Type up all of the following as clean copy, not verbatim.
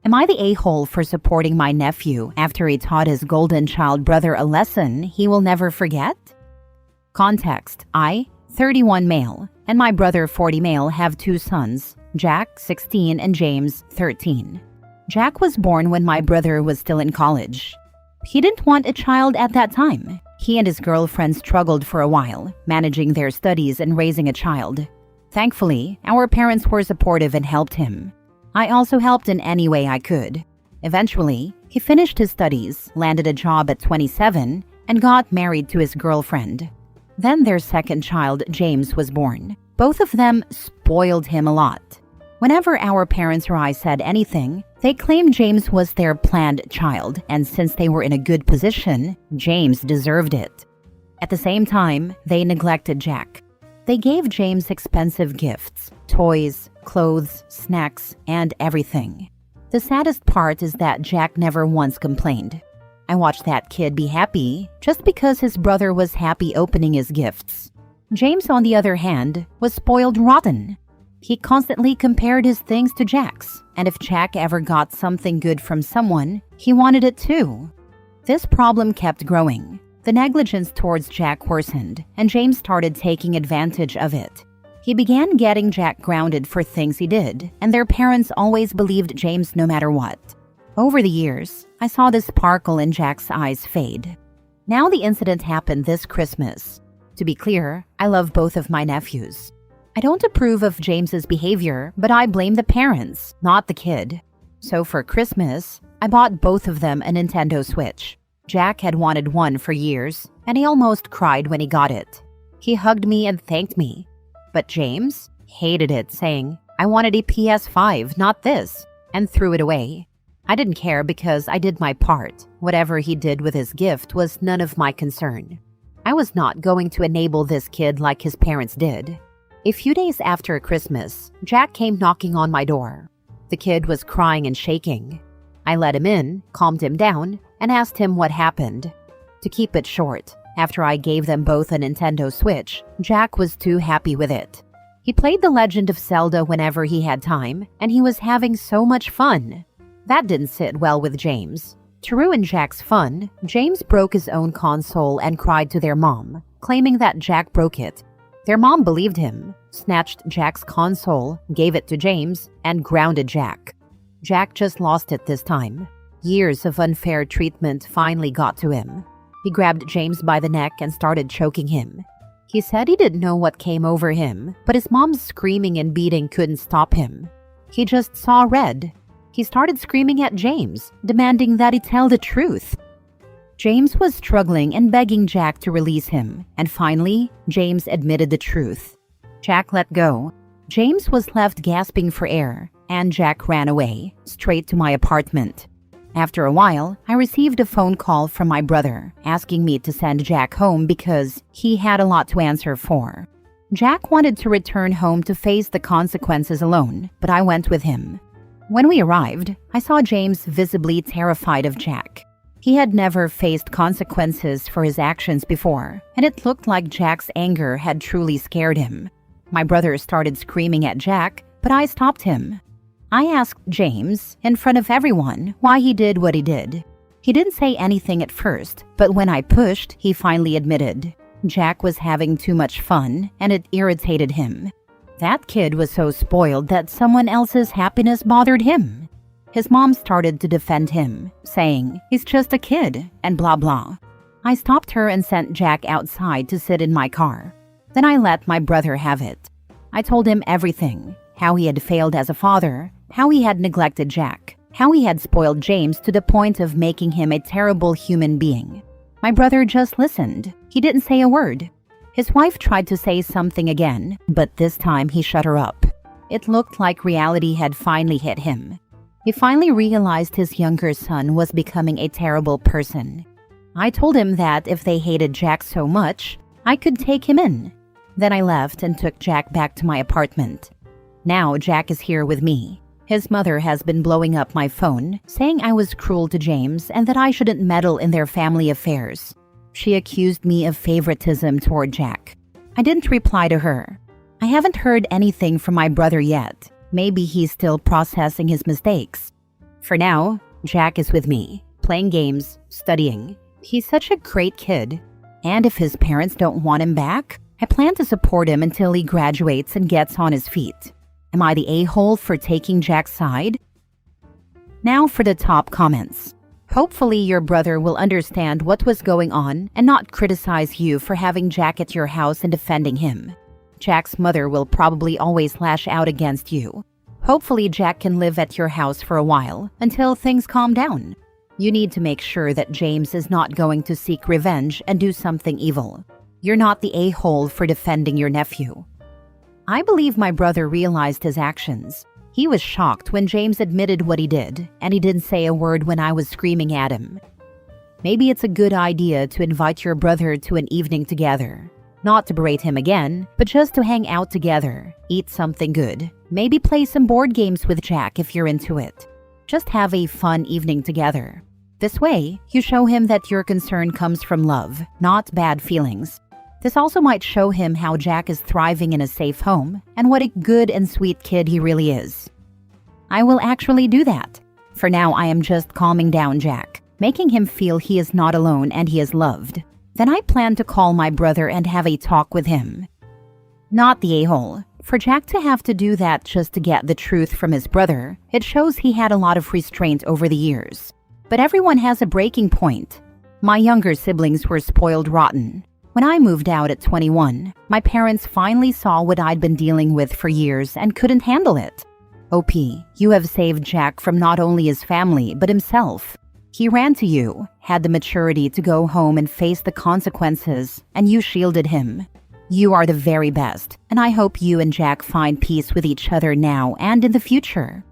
Am I the a-hole for supporting my nephew after he taught his golden child brother a lesson he will never forget? Context: I, 31 male, and my brother 40 male have two sons, Jack, 16, and James, 13. Jack was born when my brother was still in college. He didn't want a child at that time. He and his girlfriend struggled for a while, managing their studies and raising a child. Thankfully, our parents were supportive and helped him. I also helped in any way I could. Eventually, he finished his studies, landed a job at 27, and got married to his girlfriend. Then their second child, James, was born. Both of them spoiled him a lot. Whenever our parents or I said anything, they claimed James was their planned child, and since they were in a good position, James deserved it. At the same time, they neglected Jack. They gave James expensive gifts, toys, clothes, snacks, and everything. The saddest part is that Jack never once complained. I watched that kid be happy just because his brother was happy opening his gifts. James, on the other hand, was spoiled rotten. He constantly compared his things to Jack's, and if Jack ever got something good from someone, he wanted it too. This problem kept growing. The negligence towards Jack worsened, and James started taking advantage of it. He began getting Jack grounded for things he did, and their parents always believed James no matter what. Over the years, I saw the sparkle in Jack's eyes fade. Now the incident happened this Christmas. To be clear, I love both of my nephews. I don't approve of James's behavior, but I blame the parents, not the kid. So for Christmas, I bought both of them a Nintendo Switch. Jack had wanted one for years, and he almost cried when he got it. He hugged me and thanked me. But James hated it, saying, "I wanted a PS5, not this," and threw it away. I didn't care because I did my part. Whatever he did with his gift was none of my concern. I was not going to enable this kid like his parents did. A few days after Christmas, Jack came knocking on my door. The kid was crying and shaking. I let him in, calmed him down, and asked him what happened. To keep it short, after I gave them both a Nintendo Switch, Jack was too happy with it. He played The Legend of Zelda whenever he had time, and he was having so much fun. That didn't sit well with James. To ruin Jack's fun, James broke his own console and cried to their mom, claiming that Jack broke it. Their mom believed him, snatched Jack's console, gave it to James, and grounded Jack. Jack just lost it this time. Years of unfair treatment finally got to him. He grabbed James by the neck and started choking him. He said he didn't know what came over him, but his mom's screaming and beating couldn't stop him. He just saw red. He started screaming at James, demanding that he tell the truth. James was struggling and begging Jack to release him, and finally, James admitted the truth. Jack let go. James was left gasping for air, and Jack ran away, straight to my apartment. After a while, I received a phone call from my brother, asking me to send Jack home because he had a lot to answer for. Jack wanted to return home to face the consequences alone, but I went with him. When we arrived, I saw James visibly terrified of Jack. He had never faced consequences for his actions before, and it looked like Jack's anger had truly scared him. My brother started screaming at Jack, but I stopped him. I asked James, in front of everyone, why he did what he did. He didn't say anything at first, but when I pushed, he finally admitted. Jack was having too much fun, and it irritated him. That kid was so spoiled that someone else's happiness bothered him. His mom started to defend him, saying, "He's just a kid," and blah blah. I stopped her and sent Jack outside to sit in my car. Then I let my brother have it. I told him everything, how he had failed as a father, how he had neglected Jack, how he had spoiled James to the point of making him a terrible human being. My brother just listened. He didn't say a word. His wife tried to say something again, but this time he shut her up. It looked like reality had finally hit him. He finally realized his younger son was becoming a terrible person. I told him that if they hated Jack so much, I could take him in. Then I left and took Jack back to my apartment. Now Jack is here with me. His mother has been blowing up my phone, saying I was cruel to James and that I shouldn't meddle in their family affairs. She accused me of favoritism toward Jack. I didn't reply to her. I haven't heard anything from my brother yet. Maybe he's still processing his mistakes. For now, Jack is with me, playing games, studying. He's such a great kid. And if his parents don't want him back, I plan to support him until he graduates and gets on his feet. Am I the a-hole for taking Jack's side? Now for the top comments. Hopefully your brother will understand what was going on and not criticize you for having Jack at your house and defending him. Jack's mother will probably always lash out against you. Hopefully Jack can live at your house for a while until things calm down. You need to make sure that James is not going to seek revenge and do something evil. You're not the a-hole for defending your nephew. I believe my brother realized his actions. He was shocked when James admitted what he did, and he didn't say a word when I was screaming at him. Maybe it's a good idea to invite your brother to an evening together. Not to berate him again, but just to hang out together, eat something good, maybe play some board games with Jack if you're into it. Just have a fun evening together. This way, you show him that your concern comes from love, not bad feelings. This also might show him how Jack is thriving in a safe home and what a good and sweet kid he really is. I will actually do that. For now, I am just calming down Jack, making him feel he is not alone and he is loved. Then I plan to call my brother and have a talk with him. Not the a-hole. For Jack to have to do that just to get the truth from his brother, it shows he had a lot of restraint over the years. But everyone has a breaking point. My younger siblings were spoiled rotten. When I moved out at 21, my parents finally saw what I'd been dealing with for years and couldn't handle it. OP, you have saved Jack from not only his family, but himself. He ran to you, had the maturity to go home and face the consequences, and you shielded him. You are the very best, and I hope you and Jack find peace with each other now and in the future.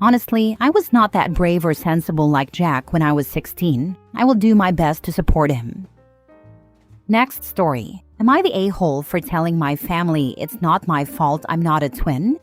Honestly, I was not that brave or sensible like Jack when I was 16. I will do my best to support him. Next story. Am I the a-hole for telling my family it's not my fault I'm not a twin?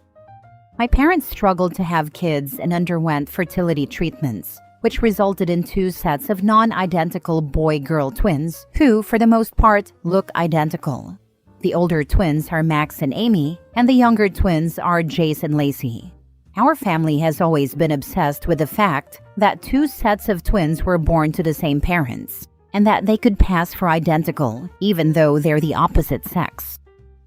My parents struggled to have kids and underwent fertility treatments, which resulted in 2 sets of non-identical boy-girl twins who, for the most part, look identical. The older twins are Max and Amy, and the younger twins are Jace and Lacey. Our family has always been obsessed with the fact that 2 sets of twins were born to the same parents, and that they could pass for identical, even though they're the opposite sex.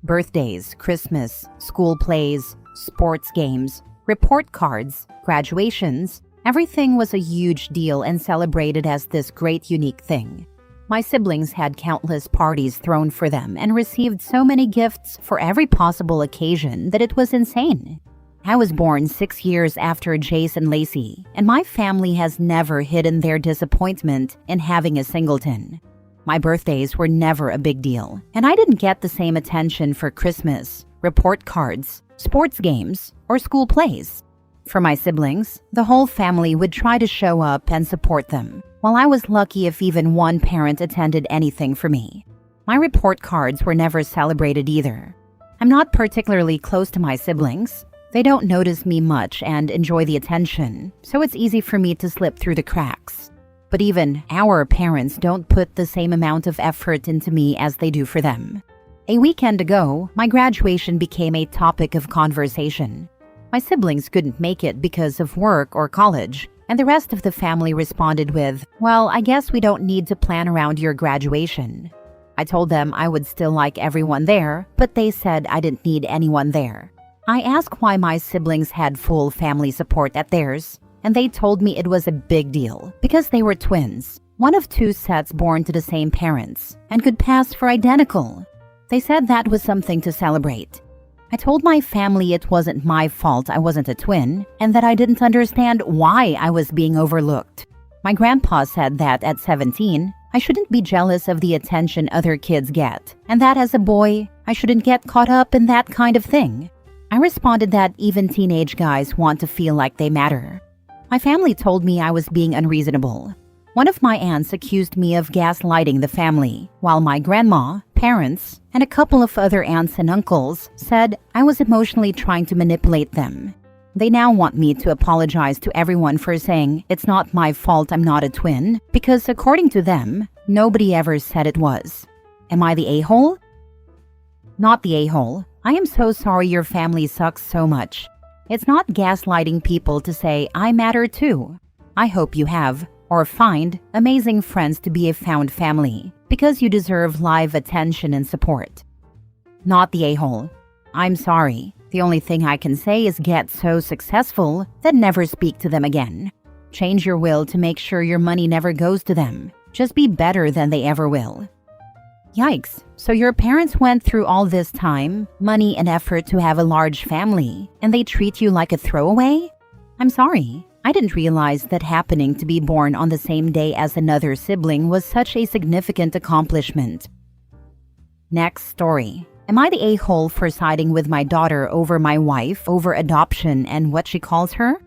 Birthdays, Christmas, school plays, sports games, report cards, graduations, everything was a huge deal and celebrated as this great unique thing. My siblings had countless parties thrown for them and received so many gifts for every possible occasion that it was insane. I was born 6 years after Jace and Lacey, and my family has never hidden their disappointment in having a singleton. My birthdays were never a big deal, and I didn't get the same attention for Christmas, report cards, sports games, or school plays. For my siblings, the whole family would try to show up and support them, while I was lucky if even one parent attended anything for me. My report cards were never celebrated either. I'm not particularly close to my siblings. They don't notice me much and enjoy the attention, so it's easy for me to slip through the cracks. But even our parents don't put the same amount of effort into me as they do for them. A weekend ago, my graduation became a topic of conversation. My siblings couldn't make it because of work or college, and the rest of the family responded with, "Well, I guess we don't need to plan around your graduation." I told them I would still like everyone there, but they said I didn't need anyone there. I asked why my siblings had full family support at theirs, and they told me it was a big deal because they were twins, one of 2 sets born to the same parents, and could pass for identical. They said that was something to celebrate. I told my family it wasn't my fault I wasn't a twin, and that I didn't understand why I was being overlooked. My grandpa said that at 17, I shouldn't be jealous of the attention other kids get, and that as a boy, I shouldn't get caught up in that kind of thing. I responded that even teenage guys want to feel like they matter. My family told me I was being unreasonable. One of my aunts accused me of gaslighting the family, while my grandma, parents, and a couple of other aunts and uncles said I was emotionally trying to manipulate them. They now want me to apologize to everyone for saying it's not my fault I'm not a twin, because according to them, nobody ever said it was. Am I the a-hole? Not the a-hole. I am so sorry your family sucks so much. It's not gaslighting people to say, I matter too. I hope you have, or find, amazing friends to be a found family, because you deserve live attention and support. Not the a-hole. I'm sorry. The only thing I can say is get so successful that never speak to them again. Change your will to make sure your money never goes to them. Just be better than they ever will. Yikes. So your parents went through all this time, money and effort to have a large family, and they treat you like a throwaway? I'm sorry. I didn't realize that happening to be born on the same day as another sibling was such a significant accomplishment. Next story. Am I the a-hole for siding with my daughter over my wife over adoption and what she calls her?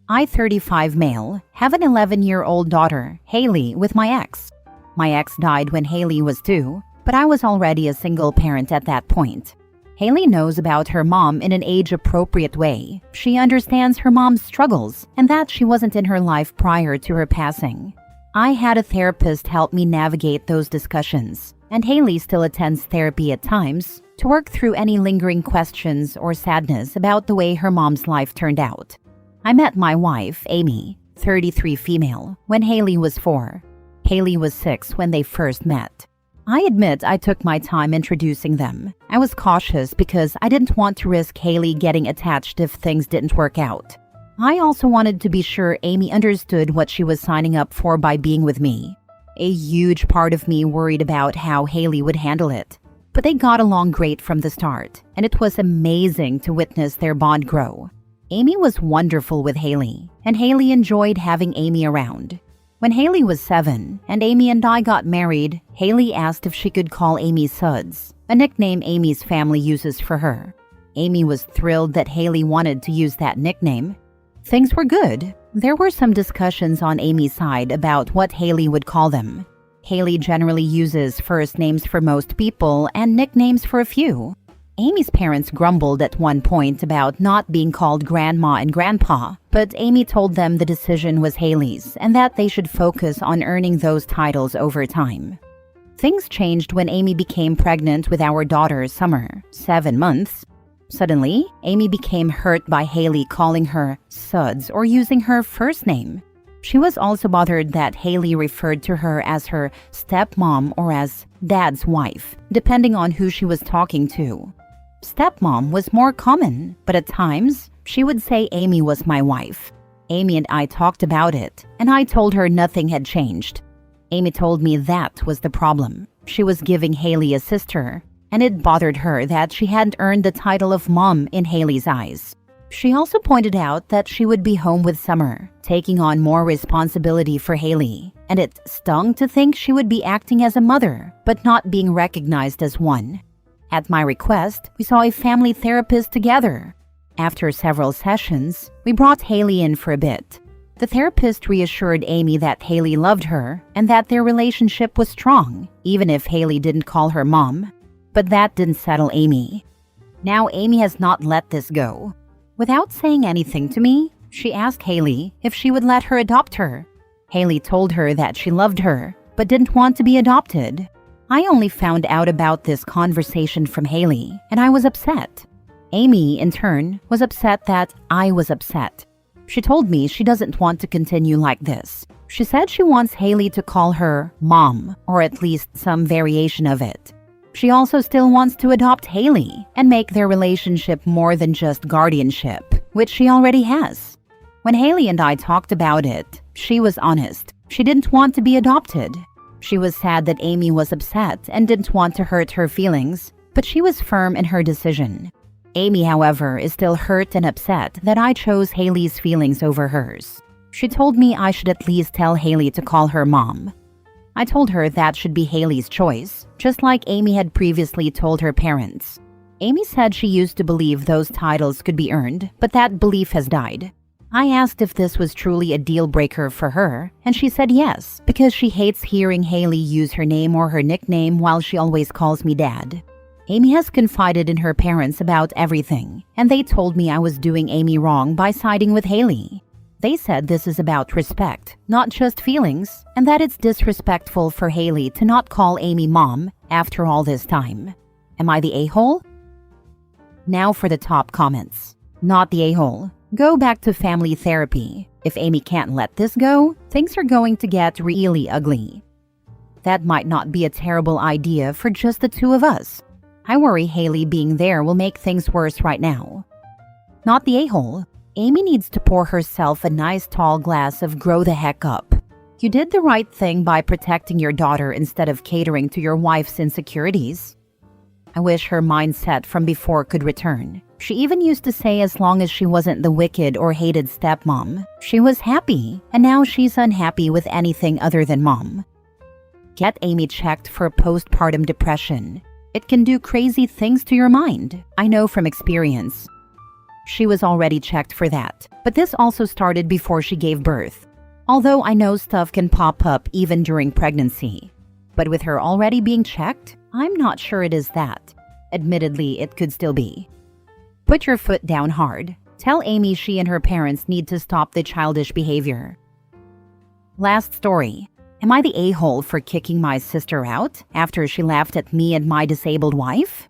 I, 35 male, have an 11-year-old daughter, Haley, with my ex. My ex died when Haley was 2, but I was already a single parent at that point. Haley knows about her mom in an age-appropriate way. She understands her mom's struggles and that she wasn't in her life prior to her passing. I had a therapist help me navigate those discussions, and Haley still attends therapy at times to work through any lingering questions or sadness about the way her mom's life turned out. I met my wife, Amy, 33 female, when Haley was 4. Haley was 6 when they first met. I admit I took my time introducing them. I was cautious because I didn't want to risk Haley getting attached if things didn't work out. I also wanted to be sure Amy understood what she was signing up for by being with me. A huge part of me worried about how Haley would handle it. But they got along great from the start, and it was amazing to witness their bond grow. Amy was wonderful with Haley, and Haley enjoyed having Amy around. When Haley was 7 and Amy and I got married, Haley asked if she could call Amy Suds, a nickname Amy's family uses for her. Amy was thrilled that Haley wanted to use that nickname. Things were good. There were some discussions on Amy's side about what Haley would call them. Haley generally uses first names for most people and nicknames for a few. Amy's parents grumbled at one point about not being called Grandma and Grandpa, but Amy told them the decision was Haley's and that they should focus on earning those titles over time. Things changed when Amy became pregnant with our daughter, Summer, 7 months. Suddenly, Amy became hurt by Haley calling her Suds or using her first name. She was also bothered that Haley referred to her as her stepmom or as Dad's wife, depending on who she was talking to. Stepmom was more common, but at times, she would say Amy was my wife. Amy and I talked about it, and I told her nothing had changed. Amy told me that was the problem. She was giving Haley a sister, and it bothered her that she hadn't earned the title of mom in Haley's eyes. She also pointed out that she would be home with Summer, taking on more responsibility for Haley, and it stung to think she would be acting as a mother, but not being recognized as one. At my request, we saw a family therapist together. After several sessions, we brought Haley in for a bit. The therapist reassured Amy that Haley loved her and that their relationship was strong, even if Haley didn't call her mom. But that didn't settle Amy. Now Amy has not let this go. Without saying anything to me, she asked Haley if she would let her adopt her. Haley told her that she loved her, but didn't want to be adopted. I only found out about this conversation from Haley, and I was upset. Amy, in turn, was upset that I was upset. She told me she doesn't want to continue like this. She said she wants Haley to call her Mom, or at least some variation of it. She also still wants to adopt Haley and make their relationship more than just guardianship, which she already has. When Haley and I talked about it, she was honest. She didn't want to be adopted. She was sad that Amy was upset and didn't want to hurt her feelings, but she was firm in her decision. Amy, however, is still hurt and upset that I chose Haley's feelings over hers. She told me I should at least tell Haley to call her mom. I told her that should be Haley's choice, just like Amy had previously told her parents. Amy said she used to believe those titles could be earned, but that belief has died. I asked if this was truly a deal breaker for her, and she said yes, because she hates hearing Haley use her name or her nickname while she always calls me Dad. Amy has confided in her parents about everything, and they told me I was doing Amy wrong by siding with Haley. They said this is about respect, not just feelings, and that it's disrespectful for Haley to not call Amy Mom after all this time. Am I the a-hole? Now for the top comments. Not the a-hole. Go back to family therapy. If Amy can't let this go, things are going to get really ugly. That might not be a terrible idea for just the two of us. I worry Haley being there will make things worse right now. Not the a-hole. Amy needs to pour herself a nice tall glass of grow the heck up. You did the right thing by protecting your daughter instead of catering to your wife's insecurities. I wish her mindset from before could return. She even used to say as long as she wasn't the wicked or hated stepmom, she was happy, and now she's unhappy with anything other than mom. Get Amy checked for postpartum depression. It can do crazy things to your mind. I know from experience. She was already checked for that, but this also started before she gave birth. Although I know stuff can pop up even during pregnancy. But with her already being checked, I'm not sure it is that. Admittedly, it could still be. Put your foot down hard. Tell Amy she and her parents need to stop the childish behavior. Last story. Am I the a-hole for kicking my sister out after she laughed at me and my disabled wife?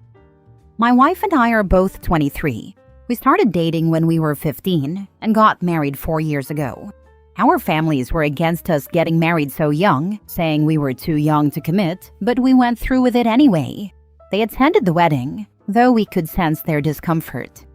My wife and I are both 23. We started dating when we were 15 and got married 4 years ago. Our families were against us getting married so young, saying we were too young to commit, but we went through with it anyway. They attended the wedding, though we could sense their discomfort.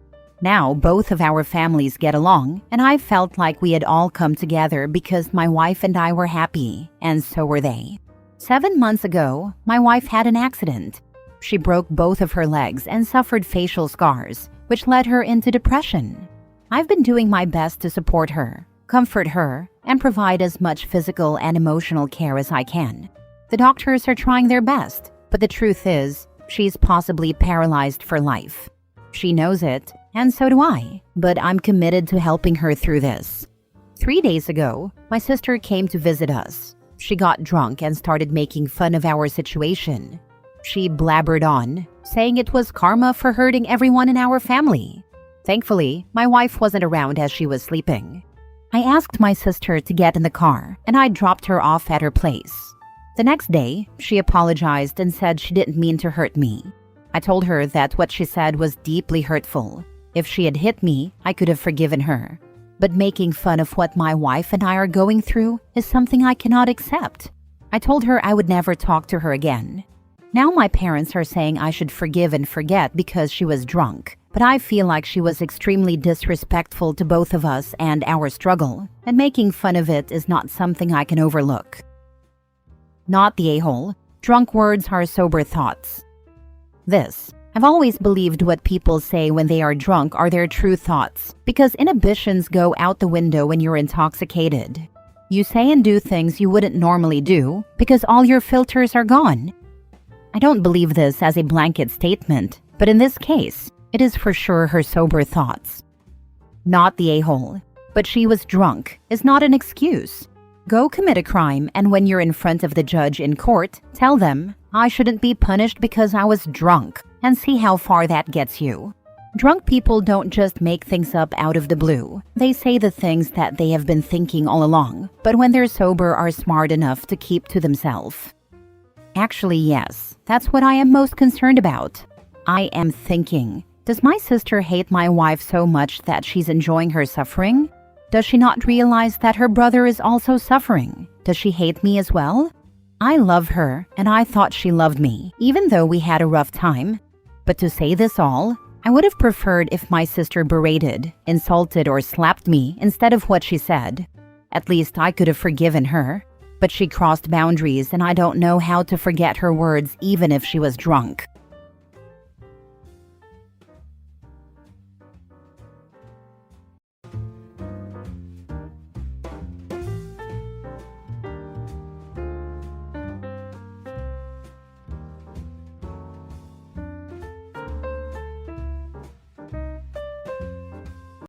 Now both of our families get along, and I felt like we had all come together because my wife and I were happy, and so were they. 7 months ago, my wife had an accident. She broke both of her legs and suffered facial scars, which led her into depression. I've been doing my best to support her, comfort her, and provide as much physical and emotional care as I can. The doctors are trying their best, but the truth is, she's possibly paralyzed for life. She knows it, and so do I, but I'm committed to helping her through this. 3 days ago, my sister came to visit us. She got drunk and started making fun of our situation. She blabbered on, saying it was karma for hurting everyone in our family. Thankfully, my wife wasn't around as she was sleeping. I asked my sister to get in the car, and I dropped her off at her place. The next day, she apologized and said she didn't mean to hurt me. I told her that what she said was deeply hurtful. If she had hit me, I could have forgiven her. But making fun of what my wife and I are going through is something I cannot accept. I told her I would never talk to her again. Now my parents are saying I should forgive and forget because she was drunk. But I feel like she was extremely disrespectful to both of us and our struggle, and making fun of it is not something I can overlook. Not the a-hole. Drunk words are sober thoughts. I've always believed what people say when they are drunk are their true thoughts, because inhibitions go out the window when you're intoxicated. You say and do things you wouldn't normally do because all your filters are gone. I don't believe this as a blanket statement, but in this case, it is for sure her sober thoughts. Not the a-hole. But she was drunk is not an excuse. Go commit a crime, and when you're in front of the judge in court, tell them, I shouldn't be punished because I was drunk, and see how far that gets you. Drunk people don't just make things up out of the blue. They say the things that they have been thinking all along, but when they're sober are smart enough to keep to themselves. Actually, yes, that's what I am most concerned about. I am thinking, does my sister hate my wife so much that she's enjoying her suffering? Does she not realize that her brother is also suffering? Does she hate me as well? I love her, and I thought she loved me, even though we had a rough time. But to say this all, I would have preferred if my sister berated, insulted, or slapped me instead of what she said. At least I could have forgiven her. But she crossed boundaries, and I don't know how to forget her words even if she was drunk.